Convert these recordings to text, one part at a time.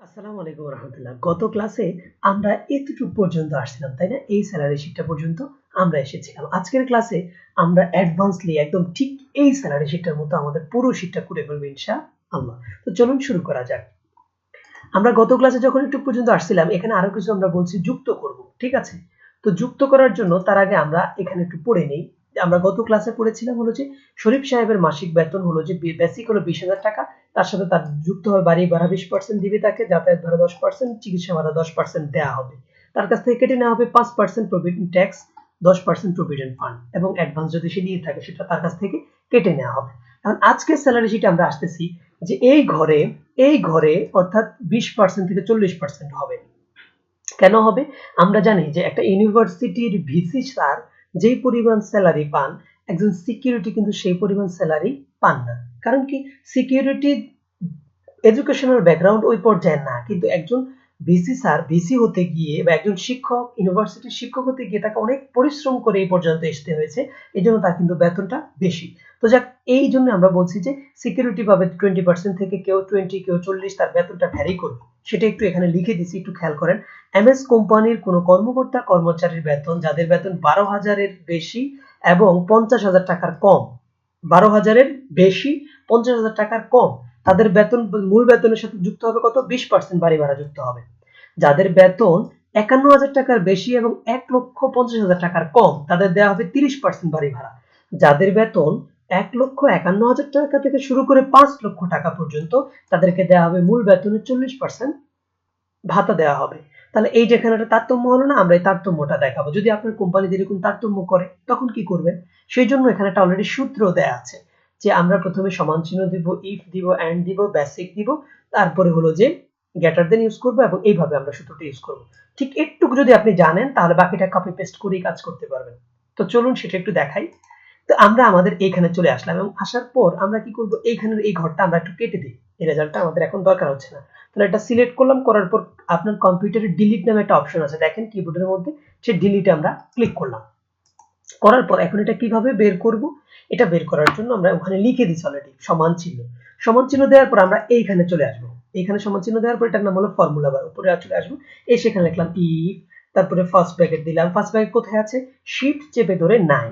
আসসালামু আলাইকুম রহমতুল্লাহ। গত ক্লাসে আমরা এতটুকু পর্যন্ত আসছিলাম, তাই না? এই স্যালারি শিটটা পর্যন্ত আমরা এসেছিলাম। আজকের ক্লাসে আমরা অ্যাডভান্সলি একদম ঠিক এই স্যালারি শিটটার মতো আমাদের পুরো শিটটা করে ফেলবো ইনশাআল্লাহ। তো চলুন শুরু করা যাক। আমরা গত ক্লাসে যখন একটু পর্যন্ত আসছিলাম, এখানে আরো কিছু আমরা বলছি যুক্ত করব, ঠিক আছে? তো যুক্ত করার জন্য তার আগে আমরা এখানে একটু পড়ে নেই। আমরা গত ক্লাসে পড়েছিলাম হলো যে শরীফ সাহেবের মাসিক বেতন হলো যে বেসিক হলো 20,000 টাকা, তার সাথে তার যুক্ত হয় বাড়ি ভাড়া 20% দিবে তাকে, যাতায়াত ভাড়া 10%, চিকিৎসা ভাড়া 10% দেওয়া হবে। তার কাছ থেকে কেটে নেওয়া হবে 5% প্রভিডেন্ট ট্যাক্স, 10% প্রভিডেন্ট ফান্ড এবং অ্যাডভান্স যদি সে নিয়ে থাকে সেটা তার কাছ থেকে কেটে নেওয়া হবে। এখন আজকের স্যালারি শিটে আমরা আসতেছি যে এই ঘরে অর্থাৎ 20% থেকে 40% হবে। কেন হবে? আমরা জানি যে একটা ইউনিভার্সিটির ভিসি স্যার যেই পরিমাণ স্যালারি পান, একজন সিকিউরিটি কিন্তু সেই পরিমাণ স্যালারি পান না। কারণ কি? সিকিউরিটি এডুকেশনাল ব্যাকগ্রাউন্ড ওই পর্যায়ে না, কিন্তু একজন ভিসি স্যার ভিসি হতে গিয়ে বা একজন শিক্ষক ইউনিভার্সিটির শিক্ষক হতে গিয়ে তাকে অনেক পরিশ্রম করে এই পর্যন্ত আসতে হয়েছে, এই জন্য তার কিন্তু বেতনটা বেশি। তো যাক, এই জন্য আমরা বলছি যে সিকিউরিটি পাবে 20% থেকে কেউ 20, কেউ 40, তার বেতনটা ভ্যারি করবে। সেটা একটু এখানে লিখে দিছি, একটু খেয়াল করেন। এমএস কোম্পানির কোনো কর্মকর্তা কর্মচারীর বেতন যাদের বেতন 12,000-এর বেশি এবং 50,000 টাকার কম, 12,000-এর বেশি 50,000 টাকার কম, তাদের বেতন মূল বেতনের সাথে যুক্ত হবে কত? 20% বাড়ি ভাড়া যুক্ত হবে। যাদের বেতন 51,000 টাকার বেশি এবং 1,50,000 টাকার কম, তাদের দেওয়া হবে 30% বাড়ি ভাড়া। যাদের বেতন 1,51,000 টাকা থেকে শুরু করে 5 লক্ষ টাকা পর্যন্ত, তাদেরকে দেওয়া হবে মূল বেতনের 40% ভাতা দেওয়া হবে। তাহলে এই যেখানে একটা তারতম্য হলো না, আমরা এই তারতম্যটা দেখাবো। যদি আপনার কোম্পানিতে এরকম তারতম্য করে তখন কি করবেন? সেই জন্য এখানে একটা অলরেডি সূত্র দেয়া আছে যে আমরা প্রথমে সমান চিহ্ন দিব, ইফ দিব, এন্ড দিব, বেসিক দিব, তারপরে হলো যে গ্রেটার দেন ইউজ করব এবং এইভাবে আমরা সূত্রটা ইউজ করব। ঠিক একটুকু যদি আপনি জানেন তাহলে বাকিটা কপি পেস্ট করেই কাজ করতে পারবেন। তো চলুন সেটা একটু দেখাই। তো আমরা আমাদের এইখানে চলে আসলাম এবং আসার পর আমরা কি করব? এইখানের এই ঘরটা আমরা একটু কেটে দিই। এই রেজাল্টটা আমাদের এখন দরকার হচ্ছে না। তাহলে এটা সিলেক্ট করলাম, করার পর আপনার কম্পিউটারে ডিলিট নামে একটা অপশন আছে, দেখেন কিবোর্ডের মধ্যে, সেই ডিলিটে আমরা ক্লিক করলাম। করার পর এখন এটা কিভাবে বের করব? এটা বের করার জন্য আমরা ওখানে লিখে দিছি অলরেডি সমান চিহ্ন। সমান চিহ্ন দেওয়ার পর আমরা এইখানে চলে আসব। এইখানে সমান চিহ্ন দেওয়ার পর এটার নাম হলো ফর্মুলা বার, উপরে চলে আসবো। এই সেখানে লিখলাম ইফ, তারপরে ফার্স্ট ব্র্যাকেট দিলাম। ফার্স্ট ব্র্যাকেট কোথায় আছে? শিফট চেপে ধরে 9,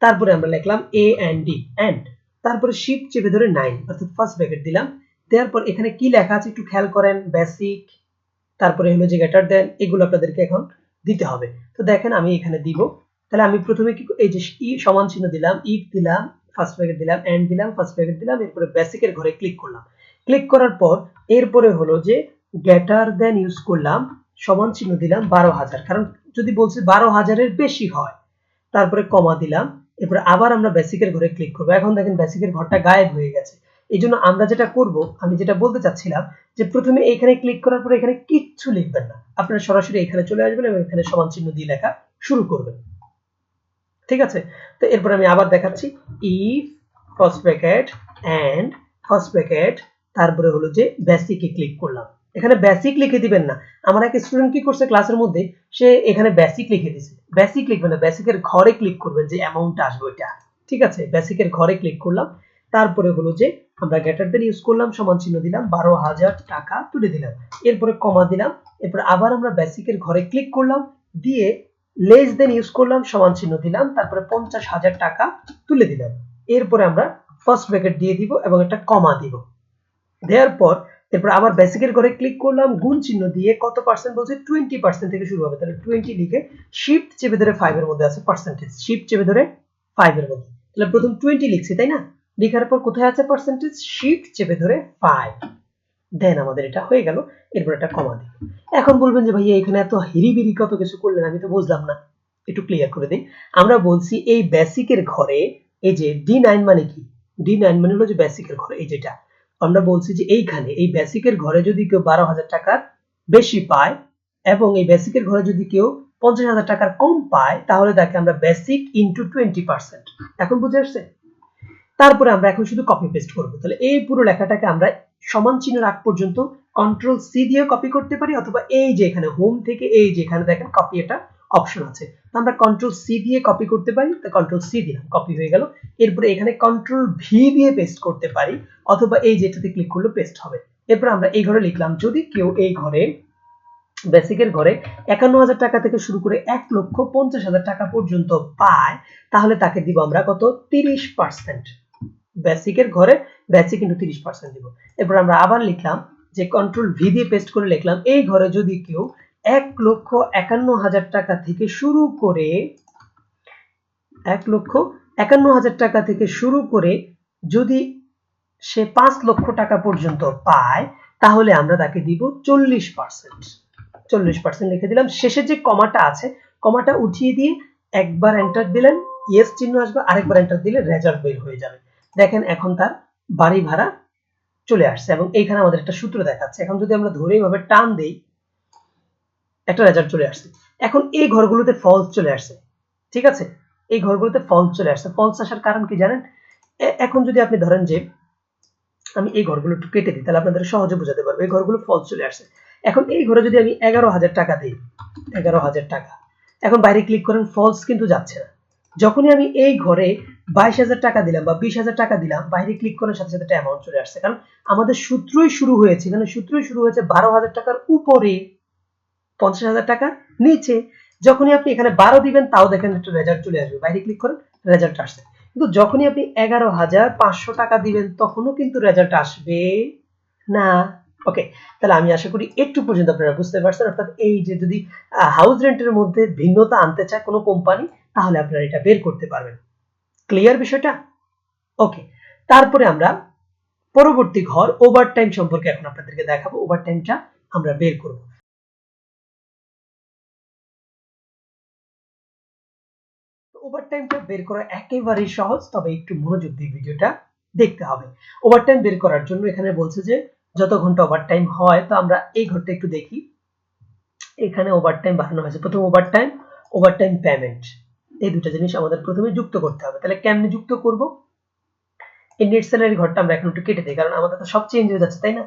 তারপরে আমরা লিখলাম এ এন্ড ডি এন্ড, তারপরে শিফট চেপে ধরে 9 অর্থাৎ ফার্স্ট ব্র্যাকেট দিলাম। দেওয়ার পর এখানে কি লেখা আছে একটু খেয়াল করেন, বেসিক, তারপরে হলো যে গ্রেটার দেন, এগুলো আপনাদেরকে এখন দিতে হবে। তো দেখেন আমি এখানে দিব। তাহলে আমি প্রথমে কি এই যে ই সমান চিহ্ন দিলাম, ইফ দিলাম, ফার্স্ট ব্র্যাকেট দিলাম, এন্ড দিলাম, ফার্স্ট ব্র্যাকেট দিলাম, এরপরে বেসিকের ঘরে ক্লিক করলাম। ক্লিক করার পর এরপরে হলো যে গ্রেটার দেন ইউজ করলাম, সমান চিহ্ন দিলাম 12,000, কারণ যদি বলছে 12,000-এর বেশি হয়, তারপরে কমা দিলাম। এরপরে আবার আমরা বেসিকের ঘরে ক্লিক করব। এখন দেখেন বেসিকের ঘরটা গায়েব হয়ে গেছে। এই জন্য আমরা যেটা করব, আমি যেটা বলতে চাচ্ছিলাম যে প্রথমে এইখানে ক্লিক করার পরে এখানে কিচ্ছু লিখবেন না, আপনারা সরাসরি এখানে চলে আসবেন এবং এখানে সমান চিহ্ন দিয়ে লেখা শুরু করবেন। ঠিক আছে? তো এরপর আমি আবার দেখাচ্ছি, if first bracket and first bracket, তারপরে হলো যে বেসিকে ক্লিক করলাম। এখানে বেসিক লিখে দিবেন না। আমার এক স্টুডেন্ট কি করছে ক্লাসের মধ্যে, সে এখানে বেসিক লিখে দিয়েছে। বেসিক লিখবেন না, বেসিকের ঘরে ক্লিক করবেন যে অ্যামাউন্টটা আসবে ওইটা। ঠিক আছে? বেসিকের ঘরে ক্লিক করলাম। তারপরে হলো যে আমরা গ্রেটার দেন ইউজ করলাম, সমান চিহ্ন দিলাম, 12,000 টাকা তুলে দিলাম। এরপরে কমা দিলাম। এরপর আবার আমরা বেসিকের ঘরে ক্লিক করলাম, দিয়ে লেস দেন ইউজ করলাম, সমান চিহ্ন দিলাম, তারপরে 50,000 টাকা তুলে দিলাম। এরপরে আমরা ফার্স্ট ব্র্যাকেট দিয়ে দিব এবং একটা কমা দিব। দেওয়ার পর এরপর আবার বেসিকের ঘরে ক্লিক করলাম, গুণ চিহ্ন দিয়ে কত পার্সেন্ট বলছে? 20% থেকে শুরু হবে। তাহলে 20 লিখে শিফট চেপে ধরে 5 এর মধ্যে আছে পার্সেন্টেজ, শিফট চেপে ধরে 5 এর মধ্যে। তাহলে প্রথম 20 লিখছি, তাই না? লেখার পর কোথায় আছে পার্সেন্টেজ? শিফট চেপে ধরে 5। দেন আমাদের এটা হয়ে গেল। এরপর একটা কমা দিব। এখন বলবেন যে ভাইয়া এখানে এত হিরিবিরি কত কিছু করলেন, আমি তো বুঝলাম না। একটু ক্লিয়ার করে দিই। আমরা বলছি এই বেসিকের ঘরে এই যে D9 মানে কি? D9 মানে হলো যে বেসিকের ঘরে এই যেটা। আমরা বলছি যে এইখানে এই বেসিকের ঘরে যদি কেউ 12,000 টাকার বেশি পায় এবং এই বেসিকের ঘরে যদি কেউ 50,000 টাকার কম পায়, তাহলে তাকে আমরা বেসিক ইনটু 20%। এখন বুঝে আসছে? তারপরে আমরা এখন শুধু কপি পেস্ট করব। তাহলে এই পুরো লেখাটাকে আমরা সমান চিহ্নের আগ পর্যন্ত কন্ট্রোল সি দিয়ে কপি করতে পারি, অথবা এই যে এখানে হোম থেকে এই যে এখানে দেখেন কপি একটা অপশন আছে, তো আমরা কন্ট্রোল সি দিয়ে কপি করতে পারি। তো কন্ট্রোল সি দিলাম, কপি হয়ে গেল। এরপরে এখানে কন্ট্রোল ভি দিয়ে পেস্ট করতে পারি, অথবা এই যেটাতে ক্লিক করলে পেস্ট হবে। এরপর আমরা এই ঘরে লিখলাম যদি কেউ এই ঘরে বেসিকের ঘরে ৫১,০০০ টাকা থেকে শুরু করে ১,৫০,০০০ টাকা পর্যন্ত পায়, তাহলে তাকে দিব আমরা কত ৩০%। বেসিকের ঘরে বেসিক কিন্তু ৩০% দিব। এরপর আমরা আবার লিখলাম যে কন্ট্রোল ভি দিয়ে পেস্ট করে লিখলাম এই ঘরে যদি কেউ ১,৫১,০০০ টাকা থেকে শুরু করে ১,৫১,০০০ টাকা থেকে শুরু করে যদি সে ৫ লক্ষ টাকা পর্যন্ত পায়, তাহলে আমরা তাকে দিব ৪০%। ৪০% লিখে দিলাম। শেষে যে কমাটা আছে, কমাটা উঠিয়ে দিয়ে একবার এন্টার দিলেন, ইয়েস চিহ্ন আসবে, আরেকবার এন্টার দিলে রেজাল্ট বের হয়ে যাবে। দেখেন এখন তার বাড়ি ভাড়া চলে আসছে এবং এইখানে আমাদের একটা সূত্র দেখাচ্ছে। এখন যদি আমরা ধরে এইভাবে টান দেই, একটা রেজাল্ট চলে আসছে। এখন এই ঘরগুলোতে ফলস চলে আসছে, ঠিক আছে? এই ঘরগুলোতে ফলস চলে আসছে। ফলস আসার কারণ কি জানেন? এখন যদি আপনি ধরেন যে আমি এই ঘরগুলো একটু কেটে দিই, তাহলে আপনাদের সহজে বোঝাতে পারবো। এই ঘরগুলো ফলস চলে আসছে। এখন এই ঘরে যদি আমি ১১,০০০ টাকা দিই, ১১,০০০ টাকা, এখন বাইরে ক্লিক করেন, ফলস কিন্তু যাচ্ছে না। যখনই আমি এই ঘরে ২২,০০০ টাকা দিলাম বা ২০,০০০ টাকা দিলাম, বাইরে ক্লিক করার সাথে সাথে একটা অ্যামাউন্ট চলে আসছে। কারণ আমাদের সূত্রই শুরু হয়েছে, এখানে সূত্রই শুরু হয়েছে ১২,০০০ টাকার উপরে, ৫০,০০০ টাকার নিচে। যখনই আপনি এখানে ১২ দিবেন, তাও দেখেন একটা রেজাল্ট চলে আসবে। বাইরে ক্লিক করেন, রেজাল্ট আসছে। কিন্তু যখনই আপনি ১১,৫০০ টাকা দিবেন, তখনও কিন্তু রেজাল্ট আসবে না। ওকে, তাহলে আমি আশা করি একটু পর্যন্ত আপনারা বুঝতে পারছেন। অর্থাৎ এই যে যদি হাউস রেন্টের মধ্যে ভিন্নতা আনতে চায় কোনো কোম্পানি, তাহলে আপনারা এটা বের করতে পারবেন। ক্লিয়ার বিষয়টা? ওকে, তারপরে আমরা পরবর্তী ঘর ওভারটাইম সম্পর্কে এখন আপনাদেরকে দেখাবো। ওভারটাইমটা আমরা বের করব। ওভারটাইমটা বের করা একেবারেই সহজ, তবে একটু মনোযোগ দিয়ে ভিডিওটা দেখতে হবে। ওভারটাইম বের করার জন্য এখানে বলছে যে যত ঘন্টা ওভারটাইম হয়, তো আমরা এই ঘরটা একটু দেখি। এখানে ওভারটাইম বাড়ানো হয়েছে। প্রথম ওভারটাইম পেমেন্ট, এই দুটো জিনিস আমাদের প্রথমে যুক্ত করতে হবে। তাহলে কেমনে যুক্ত করব? এই নেট স্যালারি ঘরটা আমরা এখন একটু কেটে দিই, কারণ আমাদের তো সব চেঞ্জ হয়ে যাচ্ছে, তাই না?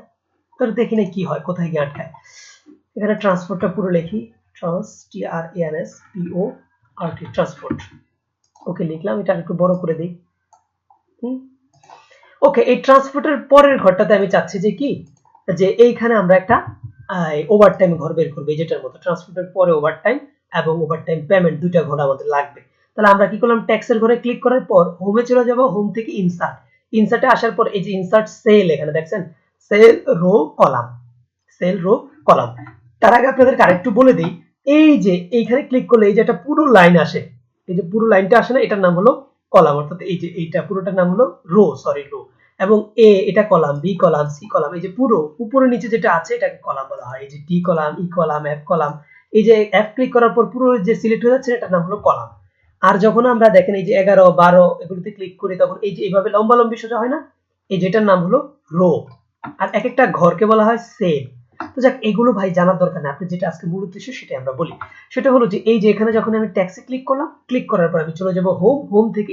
তো দেখি না কি হয়, কোথায় গিয়ে আটকায়। এখানে ট্রান্সপোর্টটা পুরো লিখি, ট্রান্সপোর্ট। ওকে, লিখলাম। এটা একটু বড় করে দিই। ওকে, এই ট্রান্সপোর্টের পরের ঘরটাতে আমি চাচ্ছি যে কি, যে এইখানে আমরা একটা ওভারটাইম ঘর বের করব, যেটার মতো ট্রান্সপোর্টের পরে ওভারটাইম এবং ওভারটাইম পেমেন্ট, দুইটা ঘর আমাদের লাগবে। তাহলে আমরা কি করলাম, ট্যাক্সের ঘরে ক্লিক করার পর হোমে চলে যাব। হোম থেকে ইনসার্টে আসার পর এই যে ইনসার্ট সেল, এখানে দেখছেন cell row column, cell row column. তার আগে আপনাদের আরেকটু বলে দিই, এই যে এইখানে ক্লিক করলে এই যে একটা পুরো লাইন আসে, এই যে পুরো লাইনটা আসে না, এটার নাম হলো কলাম। অর্থাৎ এই যে এইটা পুরোটার নাম হলো রো, এবং এ এটা column, B column, C column, এই যে পুরো উপরে নিচে যেটা আছে এটাকে কলাম বলা হয়। এই যে ডি কলাম, ই কলাম, এফ কলাম, এই যে এফ ক্লিক করার পর পুরো যে সিলেক্ট হয়ে যাচ্ছে এটার নাম হলো কলাম। আর যখন আমরা দেখেন এই যে ১১, ১২ এগুলোতে ক্লিক করি, তখন এই যে এইভাবে লম্বা লম্বি সোজা হয় না, এই যেটার নাম হলো রো। আর এক একটা ঘরকে বলা হয় সেল। তো যাক, এগুলো ভাই জানার দরকার নেই, আপনি যেটা আজকে মূল উদ্দেশ্য সেটাই আমরা বলি। সেটা হলো যে এই যে এখানে যখন আমি ট্যাক্সে ক্লিক করলাম, ক্লিক করার পর আমি চলে যাব হোম থেকে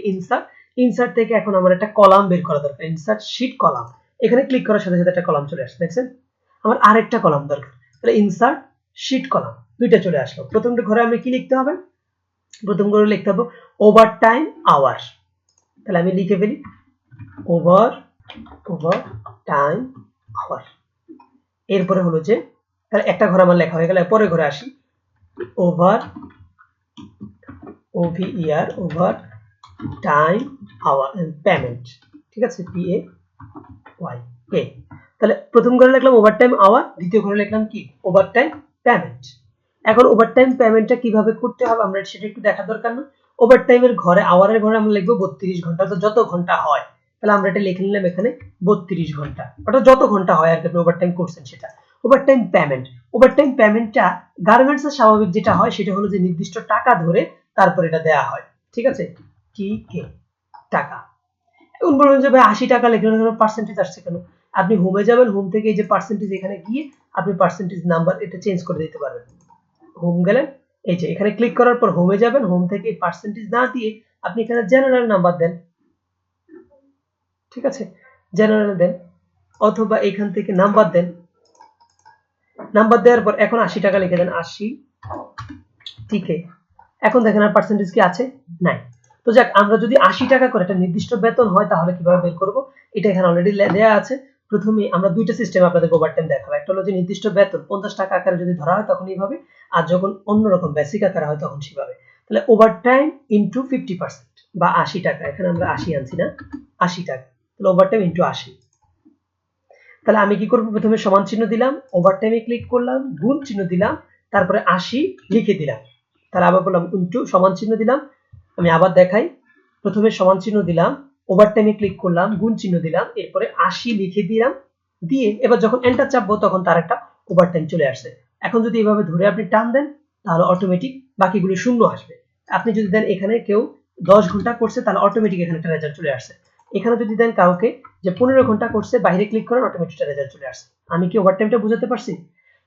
ইনসার্ট থেকে এখন আমার একটা কলাম বের করা দরকার, ইনসার্ট শীট কলাম। এখানে ক্লিক করার সাথে সাথে একটা কলাম চলে আসছে, দেখছেন? আমার আরেকটা কলাম দরকার, তাহলে ইনসার্ট শীট কলাম, দুইটা চলে আসলো। প্রথমটা ঘরে আমি কি লিখতে হবে? প্রথম ঘরে লিখতে হবে ওভারটাইম আওয়ার। তাহলে আমি লিখে ফেলি ওভারটাইম আওয়ার। এরপরে হলো যে তাহলে একটা ঘর আমার লেখা হয়ে গেল। পরের ঘরে আসি, ওভার টাইম আওয়ার পেমেন্ট, ঠিক আছে, PAY। তাহলে প্রথম ঘরে লিখলাম ওভারটাইম আওয়ার, দ্বিতীয় ঘরে লিখলাম কি ওভারটাইম পেমেন্ট। এখন ওভারটাইম পেমেন্টটা কিভাবে করতে হবে আমরা সেটা একটু দেখা দরকার না? ওভারটাইমের ঘরে আওয়ারের ঘরে আমরা লিখবো ৩২ ঘন্টা, তো যত ঘন্টা হয়, তাহলে আমরা এটা লিখে নিলাম এখানে ৩২ ঘন্টা, অর্থাৎ যত ঘন্টা হয় আর কি আপনি ওভারটাইম করছেন সেটা। ওভারটাইম পেমেন্টটা গার্মেন্টস এর স্বাভাবিক যেটা হয় সেটা হলো যে নির্দিষ্ট টাকা ধরে তারপর এটা দেয়া হয়, ঠিক আছে, কে টাকা। এখন বলবেন যে ভাই ৮০ টাকা লিখলেন কেন, পার্সেন্টেজ আসছে কেন? আপনি হোমে যাবেন, হোম থেকে এই যে পার্সেন্টেজ এখানে গিয়ে আপনি পার্সেন্টেজ নাম্বার এটা চেঞ্জ করে দিতে পারবেন। হোম গেলেন, এই যে এখানে ক্লিক করার পর হোমে যাবেন, হোম থেকে পার্সেন্টেজ না দিয়ে আপনি এখানে জেনারেল নাম্বার দেন, ঠিক আছে, জেনারেল দেন, অথবা এখান থেকে নাম্বার দেন। নাম্বার দেওয়ার পর এখন ৮০ টাকা লিখে দেন, ৮০ টিকে। এখন দেখেন আর পার্সেন্টেজ কি আছে? নাই। তো যাক, আমরা যদি ৮০ টাকা করে একটা নির্দিষ্ট বেতন হয় তাহলে কিভাবে বের করব, এটা এখানে অলরেডি দেয়া আছে। প্রথমে আমরা দুইটা সিস্টেম আপনাদের ওভারটাইম দেখাবো। একটা হলো যে নির্দিষ্ট বেতন 50 টাকা আকারে যদি ধরা হয় তখন এইভাবে, আর যখন অন্যরকম বেসিক আকারে হয় তখন সেভাবে। তাহলে ওভারটাইম ইনটু 50% বা 80 টাকা, এখানে আমরা 80 আনছি না, 80 টাকা, তাহলে ওভারটাইম ইনটু 80। তাহলে আমি কি করব, প্রথমে সমান চিহ্ন দিলাম, ওভারটাইমে ক্লিক করলাম, গুণ চিহ্ন দিলাম, তারপরে 80 লিখে দিলাম। তাহলে আবার বললাম ইনটু, সমান চিহ্ন দিলাম, আমি আবার দেখাই, প্রথমে সমান চিহ্ন দিলাম, ওভারটাইমে ক্লিক করলাম, গুণ চিহ্ন দিলাম, এরপরে 80 লিখে দিলাম, দিয়ে এবার যখন এন্টার চাপবো তখন তার একটা ওভারটাইম চলে আসছে। এখন যদি এভাবে ধরে আপনি টান দেন তাহলে অটোমেটিক বাকিগুলো শূন্য আসবে। আপনি যদি দেন এখানে কেউ 10 ঘন্টা করছে তাহলে অটোমেটিক এখানে একটা রেজাল্ট চলে আসছে। এখানে যদি দেন কাউকে যে 15 ঘন্টা করছে, বাইরে ক্লিক করেন, অটোমেটিক রেজাল্ট চলে আসছে। আমি কি ওভারটাইমটা বুঝাতে পারছি?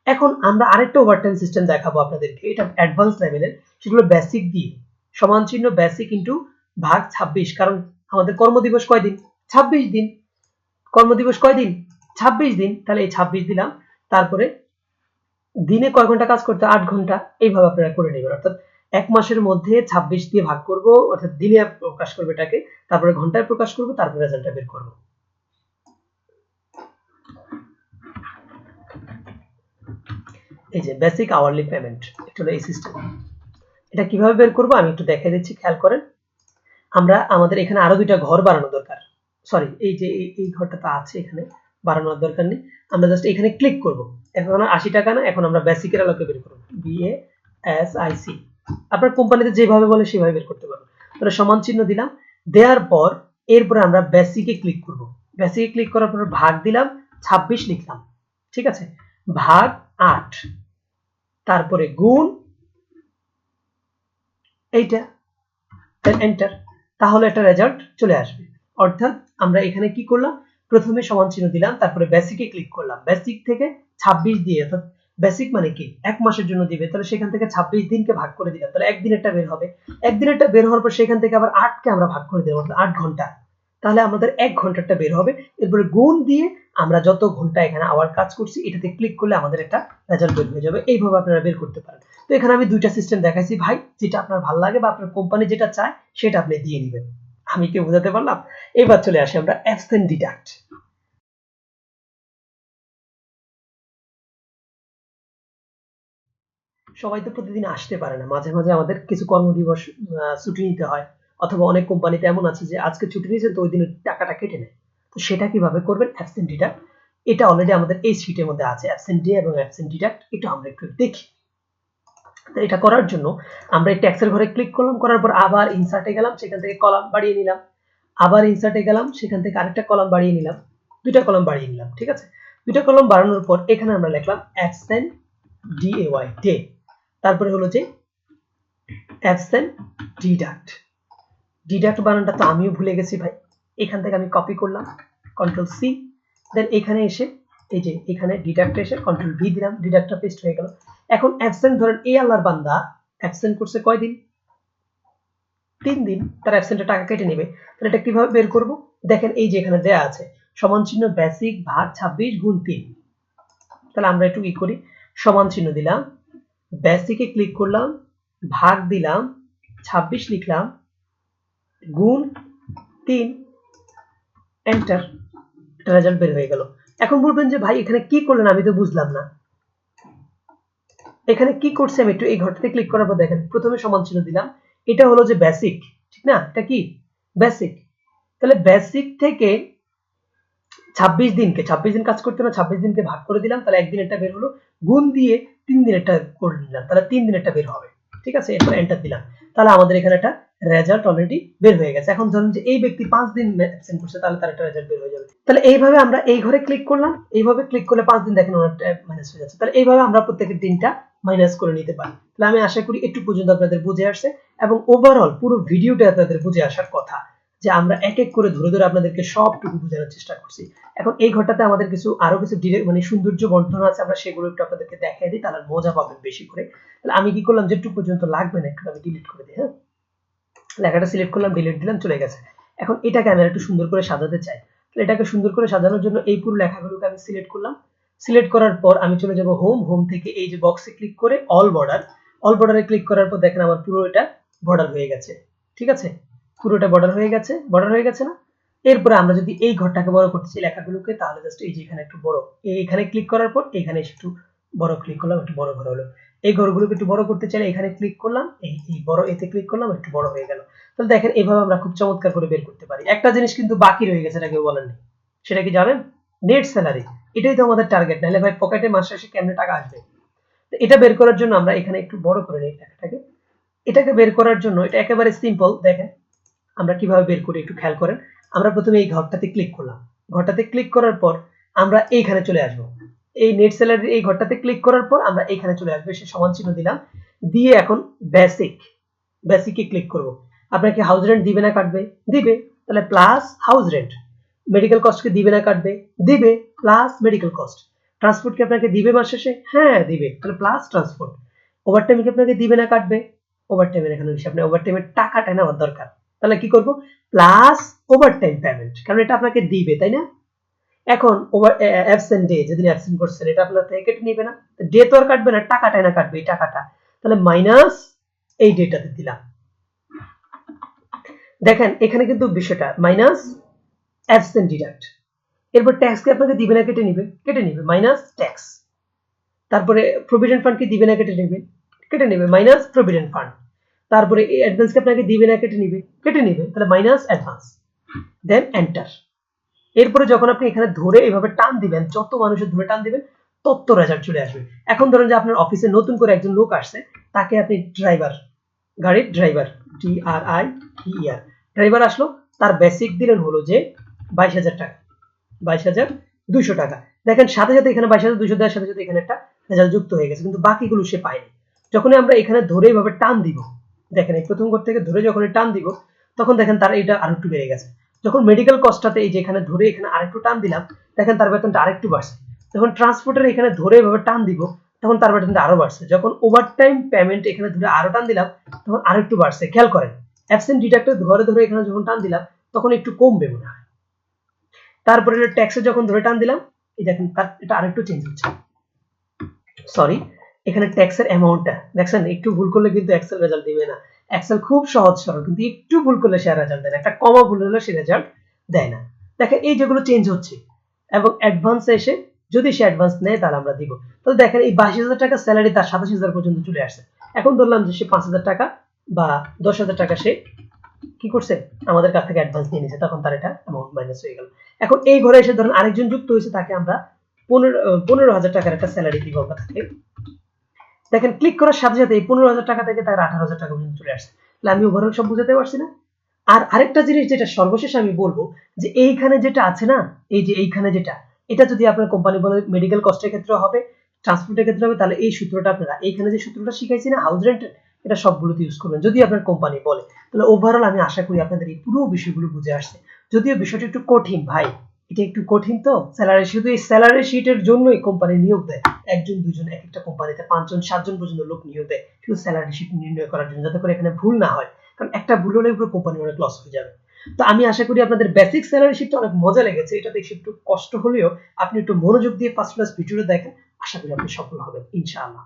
এখন আমরা আরেকটা ওভারটাইম সিস্টেম দেখাবো আপনাদেরকে, এটা অ্যাডভান্স লেভেলের, সেগুলো বেসিক দিয়ে সমান চিহ্ন বেসিক ইনটু ভাগ 26, কারণ আমাদের কর্মদিবস কয় দিন? 26 দিন। কর্মদিবস কয় দিন? 26 দিন। তাহলে এই 26 দিলাম, তারপরে দিনে কয় ঘন্টা কাজ করতে? 8 ঘন্টা। এইভাবে আপনারা করে নেবেন, অর্থাৎ এক মাসের মধ্যে 26 দিয়ে ভাগ করব, অর্থাৎ দিনে প্রকাশ করবে এটাকে, তারপরে ঘন্টায় প্রকাশ করব, তারপরে রেজাল্টটা বের করব। এই যে বেসিক আওয়ারলি পেমেন্ট, এটা হলো এই সিস্টেম। এটা কিভাবে বের করব আমি একটু দেখাই দিচ্ছি, খেয়াল করেন। আমরা আমাদের এখানে আরো দুইটা ঘর বাড়ানো দরকার, সরি এই যে এই ঘরটা তো আছে, এখানে বাড়ানোর দরকার নেই, আমরা জাস্ট এখানে ক্লিক করব। এখন 80 টাকা না, এখন আমরা বেসিকের আলোকে বের করব, BASIC, আপনার কোম্পানিতে যেভাবে বলে সেভাবে বের করতে পারবো। তাহলে সমান চিহ্ন দিলাম, দেওয়ার পর এরপরে আমরা বেসিকে ক্লিক করব। বেসিকে ক্লিক করার পর ভাগ দিলাম, 26 লিখলাম, ঠিক আছে, ভাগ 8, তারপরে গুণ এইটা, এন্টার, তাহলে একটা রেজাল্ট চলে আসবে। অর্থাৎ আমরা এখানে কি করলাম, প্রথমে সমান চিহ্ন দিলাম, তারপরে বেসিকে ক্লিক করলাম, বেসিক থেকে 26 দিয়ে, অর্থাৎ বেসিক মানে কি এক মাসের জন্য দিবে, তাহলে সেখান থেকে 26 দিনকে ভাগ করে দিলাম, তাহলে একদিনেরটা বের হবে। একদিনেরটা বের হওয়ার পর সেখান থেকে আবার 8 কে আমরা ভাগ করে দিলাম, অর্থাৎ 8 ঘন্টা, তাহলে আমাদের 1 ঘন্টাটা বের হবে। এরপরে গুণ দিয়ে আমরা যত ঘন্টা এখানে আবার কাজ করছি এটাতে ক্লিক করলে আমাদের একটা রেজাল্ট বের হয়ে যাবে। এইভাবে আপনারা বের করতে পারেন। তো এখানে আমি দুইটা সিস্টেম দেখাইছি ভাই, যেটা আপনার ভালো লাগে বা আপনার কোম্পানি যেটা চায় সেটা আপনি দিয়ে নেবেন। আমি কি বোঝাতে পারলাম? এবার চলে আসি আমরা অ্যাবসেন্ট ডিডাক্ট। সবাই তো প্রতিদিন আসতে পারে না, মাঝে মাঝে আমাদের কিছু কর্মদিবস ছুটি নিতে হয়, অথবা অনেক কোম্পানিতে এমন আছে যে আজকে ছুটি নিয়েছেন তো ওই দিনের টাকাটা কেটে নেয়। তো সেটা কিভাবে করবেন অ্যাবসেন্ট ডিডাক্ট? এটা অলরেডি আমাদের এই শীটের মধ্যে আছে, অ্যাবসেন্ট ডে এবং অ্যাবসেন্ট ডিডাক্ট, এটা আমরা একটু দেখি। তো এটা করার জন্য আমরা এই ট্যাক্সের ঘরে ক্লিক করলাম, করার পর আবার ইনসার্টে গেলাম, সেখান থেকে কলাম বাড়িয়ে নিলাম, আবার ইনসার্টে গেলাম, সেখান থেকে আরেকটা কলাম বাড়িয়ে নিলাম, দুইটা কলাম বাড়িয়ে নিলাম, ঠিক আছে। দুইটা কলাম বাড়ানোর পর এখানে আমরা লিখলাম অ্যাবসেন্ট DAY ডে, তারপরে হলো যে অ্যাবসেন্ট ডিডাক্ট। ডিডাক্ট বানানটা তো আমিও ভুলে গেছি ভাই, এখান থেকে আমি কপি করলাম, কন্ট্রোল সি, দেন এখানে এসে এই যে এখানে ডিডাক্ট এসে কন্ট্রোল ভি দিলাম, ডিডাক্টটা পেস্ট হয়ে গেল। এখন অ্যাবসেন্ট ধরেন এই আল্লাহর বান্দা অ্যাবসেন্ট করছে কয় দিন? 3 দিন, তার অ্যাবসেন্টের টাকা কেটে নেবে। তাহলে এটা কিভাবে বের করব? দেখেন এই যে এখানে দেয়া আছে সমান চিহ্ন বেসিক ভাগ 26 গুণ 3। তাহলে আমরা একটু কি করি, সমান চিহ্ন দিলাম, বেসিকে ক্লিক করলাম, ভাগ দিলাম, 26 লিখলাম, গুণ 3, এন্টার, রেজাল্ট বের হয়ে গেল। এখন বলবেন যে ভাই এখানে কি করলেন, আমি তো বুঝলাম না। এখানে কি করছি আমি একটু এই ঘরটাতে ক্লিক করার পর দেখেন, প্রথমে সমান চিহ্ন দিলাম, এটা হলো যে বেসিক, ঠিক না, এটা কি বেসিক। তাহলে বেসিক থেকে 26 দিনকে, 26 দিন কাজ করতে না, 26 দিনকে ভাগ করে দিলাম, তাহলে একদিনেরটা বের হলো, গুণ দিয়ে 3 দিনেরটা করে নিলাম, তাহলে 3 দিনেরটা বের হবে, ঠিক আছে। এরপর এন্টার দিলাম, তাহলে আমাদের এখানে একটা রেজাল্ট অলরেডি বের হয়ে গেছে। এখন ধরুন যে এই ব্যক্তি 5 দিন অ্যাবসেন্ট করছে, তাহলে তার একটা রেজাল্ট বের হয়ে যাবে। তাহলে এইভাবে আমরা এই ঘরে ক্লিক করলাম, এইভাবে ক্লিক করলে 5 দিন দেখেন ওনারটা মাইনাস হয়ে যাচ্ছে। তাহলে এইভাবে আমরা প্রত্যেকের দিনটা মাইনাস করে নিতে পারি। তাহলে আমি আশা করি একটু পর্যন্ত আপনাদের বুঝে আসছে, এবং ওভারঅল পুরো ভিডিওটা আপনাদের বুঝে আসার কথা, যে আমরা এক এক করে ধরে ধরে আপনাদেরকে সবটুকু বোঝানোর চেষ্টা করছি। এখন এই ঘরটাতে আমাদের কিছু আরো কিছু মানে সৌন্দর্য বর্ধন আছে, আমরা সেগুলো একটু আপনাদেরকে দেখাই দিই, তাহলে মজা পাবেন বেশি করে। তাহলে আমি কি করলাম, যেটুকু পর্যন্ত লাগবে না একটু আমি ডিলিট করে দিই, হ্যাঁ, লেখাটা সিলেক্ট করলাম, ডিলিট দিলাম, চলে গেছে। এখন এটাকে আমি একটু সুন্দর করে সাজাতে চাই, তাহলে এটাকে সুন্দর করে সাজানোর জন্য এই পুরো লেখাগুলোকে আমি সিলেক্ট করলাম। সিলেক্ট করার পর আমি চলে যাব হোম, হোম থেকে এই যে বক্সে ক্লিক করে অল বর্ডার, অল বর্ডারে ক্লিক করার পর দেখেন আমার পুরো এটা বর্ডার হয়ে গেছে, ঠিক আছে, পুরোটা বর্ডার হয়ে গেছে, বর্ডার হয়ে গেছে না। এরপরে আমরা যদি এই ঘরটাকে বড় করতে চাই লেখাগুলোকে, তাহলে জাস্ট এই যে এখানে একটু বড়, এখানে ক্লিক করার পর এখানে একটু বড় ক্লিক করলাম, একটু বড় ঘর হলো। এই ঘরগুলোকে একটু বড় করতে চাইলে এখানে ক্লিক করলাম, এই বড় এতে ক্লিক করলাম, একটু বড় হয়ে গেল। তাহলে দেখেন এভাবে আমরা খুব চমৎকার করে বের করতে পারি। একটা জিনিস কিন্তু বাকি রয়ে গেছে, এটা কেউ বলেন নাই, সেটা কি জানেন? Net salary. এটাই তো আমাদের টার্গেট, নাহলে ভাই পকেটে মাস শেষে কেমনে টাকা আসবে? তো এটা বের করার জন্য আমরা এখানে একটু বড় করে নিই টাকাটাকে। এটাকে বের করার জন্য এটা একেবারে সিম্পল। দেখেন আমরা কিভাবে বের করি একটু খেয়াল করেন। আমরা প্রথমে এই ঘরটাতে ক্লিক করলাম, ঘরটাতে ক্লিক করার পর আমরা এইখানে চলে আসব। এই নেট স্যালারি এই ঘরটাতে ক্লিক করার পর আমরা এইখানে চলে আসবো, এসে সমান চিহ্ন দিলাম, দিয়ে এখন বেসিকে ক্লিক করব। আপনার কি হাউস রেন্ট দিবে না কাটবে? দিবে, তাহলে প্লাস হাউস রেন্ট। মেডিকেল কস্টকে দিবে না কাটবে? দিবে, প্লাস মেডিকেল কস্ট। ট্রান্সপোর্ট কি আপনাকে দিবে মাস শেষে? হ্যাঁ দিবে, তাহলে প্লাস ট্রান্সপোর্ট। ওভারটাইম কি আপনাকে দিবে না কাটবে? ওভারটাইমের এখানে হিসাব নেই, ওভারটাইমের টাকাটা নেওয়ার দরকার। তাহলে কি করব? প্লাস ওভারটাইম পেমেন্ট, কারণ এটা আপনাকে দিবে, তাই না? এখন ওভার অ্যাবসেন্ট ডে, যেদিন অ্যাবসেন্ট করছেন এটা আপনার থেকে কেটে নিবে না, ডে তো আর কাটবে না, টাকাটাই না কাটবে, এই টাকাটা। তাহলে মাইনাস এই ডেটাতে দিলাম। দেখেন এখানে কিন্তু বিষয়টা মাইনাস অ্যাবসেন্ট ডিডাক্ট। এরপর ট্যাক্স কি আপনাকে দিবে না কেটে নিবে? কেটে নিবে, মাইনাস ট্যাক্স। তারপরে প্রভিডেন্ট ফান্ড কি দিবে না কেটে নিবে? কেটে নিবে, মাইনাস প্রভিডেন্ট ফান্ড। তারপরে এই অ্যাডভান্স কি আপনাকে দিবে না কেটে নিবে? কেটে নিবে, তাহলে মাইনাস অ্যাডভান্স। দেন এন্টার। এরপরে যখন আপনি এখানে ধরে এভাবে টান দিবেন, যত মানুষের ধরে টান দিবেন তত রেজাল্ট চলে আসবে। এখন ধরেন যে আপনার অফিসে নতুন করে একজন লোক আসছে, তাকে আপনি ড্রাইভার, গাড়ির ড্রাইভার, DRIVER ড্রাইভার আসলো, তার বেসিক দিলেন হলো যে 22,000 টাকা, 22,200 টাকা। দেখেন সাথে সাথে এখানে 22,200 দেওয়ার সাথে সাথে এখানে একটা রেজাল্ট যুক্ত হয়ে গেছে, কিন্তু বাকিগুলো সে পায়নি। যখনই আমরা এখানে ধরে এভাবে টান দিব, দেখেন এই প্রথম ঘর থেকে ধরে যখন টান দিব, তখন দেখেন তার এটা আরেকটু বেড়ে গেছে। যখন মেডিকেল কস্টটাতে এই যে এখানে ধরে এখানে আরেকটু টান দিলাম, দেখেন তার বেতনটা আরেকটু বাড়ছে। যখন ট্রান্সপোর্টের এখানে ধরে এভাবে টান দিব, তখন তার বেতনটা আরো বাড়ছে। যখন ওভারটাইম পেমেন্ট এখানে ধরে আরো টান দিলাম, তখন আরেকটু বাড়ছে। খেয়াল করেন অ্যাবসেন্ট ডিডাক্টর ধরে ধরে এখানে যখন টান দিলাম, তখন একটু কমবে মনে হয়। তারপরে ট্যাক্সে যখন ধরে টান দিলাম, এই দেখেন এটা আরেকটু চেঞ্জ হচ্ছে। সরি, এখানে ট্যাক্সের অ্যামাউন্টটা দেখছেন, একটু ভুল করলে কিন্তু এক্সেল রেজাল্ট দিবে না। এক্সেল খুব সহজ সরল, কিন্তু একটু ভুল করলে সে রেজাল্ট দেয় না, একটা কমা ভুল হলে সে রেজাল্ট দেয় না। দেখেন এই যেগুলো চেঞ্জ হচ্ছে, এবং অ্যাডভান্সে এসে যদি সে অ্যাডভান্স নেয় তাহলে আমরা দিব। তাহলে দেখেন এই 22,000 টাকা স্যালারি তার 27,000 পর্যন্ত চলে আসছে। এখন ধরলাম যে সে 5,000 টাকা বা 10,000 টাকা সে কি করছে, আমাদের কাছ থেকে অ্যাডভান্স নিয়ে নিছে, তখন তার এটা অ্যামাউন্ট মাইনাস হয়ে গেল। এখন এই ঘরে এসে ধরুন আরেকজন যুক্ত হয়েছে, তাকে আমরা 15,000 টাকার একটা স্যালারি দিব আমরা তাকে। দেখেন ক্লিক করার সাথে সাথে এই 15,000 টাকা থেকে তার 18,000 টাকা পর্যন্ত চলে আসছে। তাহলে আমি ওভারঅল সব বুঝাতে পারছি না? আর আরেকটা জিনিস যেটা সর্বশেষ আমি বলবো, যে এইখানে যেটা আছে না, এই যে এইখানে যেটা, এটা যদি আপনার কোম্পানি বলে মেডিকেল কস্টের ক্ষেত্রে হবে, ট্রান্সপোর্টের ক্ষেত্রে হবে, তাহলে এই সূত্রটা আপনারা এইখানে যে সূত্রটা শিখাইছি না হাউস রেন্টের, এটা সবগুলোতে ইউজ করবেন যদি আপনার কোম্পানি বলে। তাহলে ওভারঅল আমি আশা করি আপনাদের এই পুরো বিষয়গুলো বুঝে আসছে। যদিও বিষয়টা একটু কঠিন ভাই, এটা একটু কঠিন। তো স্যালারি, শুধু এই স্যালারি শিটের জন্যই কোম্পানি নিয়োগ দেয়, একজন দুজন, এক একটা কোম্পানিতে 5 জন 7 জন পর্যন্ত লোক নিয়োগ দেয় শুধু স্যালারি শিট নির্ণয় করার জন্য, যাতে করে এখানে ভুল না হয়। কারণ একটা ভুল হলে পুরো কোম্পানি অনেক লস হয়ে যাবে। তো আমি আশা করি আপনাদের বেসিক স্যালারি শিটটা অনেক মজা লেগেছে। এটা দেখে একটু কষ্ট হলেও আপনি একটু মনোযোগ দিয়ে ফার্স্ট ক্লাস ভিডিওটা দেখেন, আশা করি আপনি সফল হবেন ইনশাআল্লাহ।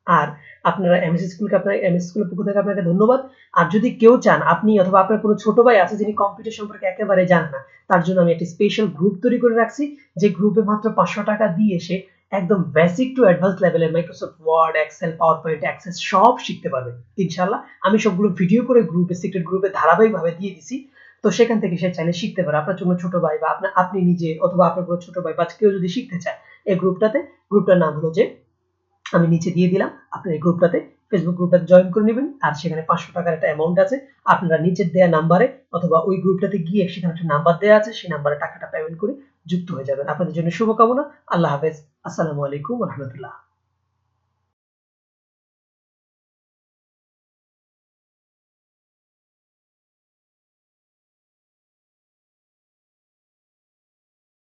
আর আপনারা এমএসসি স্কুলকে, আপনার এমএসসি স্কুলের পক্ষ থেকে আপনাকে ধন্যবাদ। আর যদি কেউ চান, আপনি অথবা আপনার কোনো ছোট ভাই আছে যিনি কম্পিউটার সম্পর্কে একেবারে জানেন না, তার জন্য আমি একটি স্পেশাল গ্রুপ তৈরি করে রাখছি, যে গ্রুপে মাত্র 500 টাকা দিয়ে এসে একদম বেসিক টু অ্যাডভান্স লেভেলের Microsoft Word, Excel, PowerPoint, access সব শিখতে পারবে ইনশাআল্লাহ। আমি সবগুলো ভিডিও করে গ্রুপে, সিক্রেট গ্রুপে ধারাবাহিকভাবে দিয়ে দিছি। তো সেখান থেকে সে চাইলে শিখতে পারে। আপনার জন্য ছোট ভাই বা আপনি নিজে অথবা আপনার কোনো ছোট ভাই বা কেউ যদি শিখতে চায় এই গ্রুপটাতে, গ্রুপটার নাম হলো যে আমি নিচে দিয়ে দিলাম, আপনি এই গ্রুপটাতে, ফেসবুক গ্রুপটাতে জয়েন করে নেবেন। আর সেখানে 500 টাকার একটা অ্যামাউন্ট আছে, আপনারা নিচের দেয়া নাম্বারে অথবা ওই গ্রুপটাতে গিয়ে সেখানে একটা নাম্বার দেওয়া আছে, সেই নাম্বারে টাকাটা পেমেন্ট করে যুক্ত হয়ে যাবেন। আপনাদের জন্য শুভকামনা। আল্লাহ হাফেজ। আসসালামু আলাইকুম ওয়া রাহমাতুল্লাহ।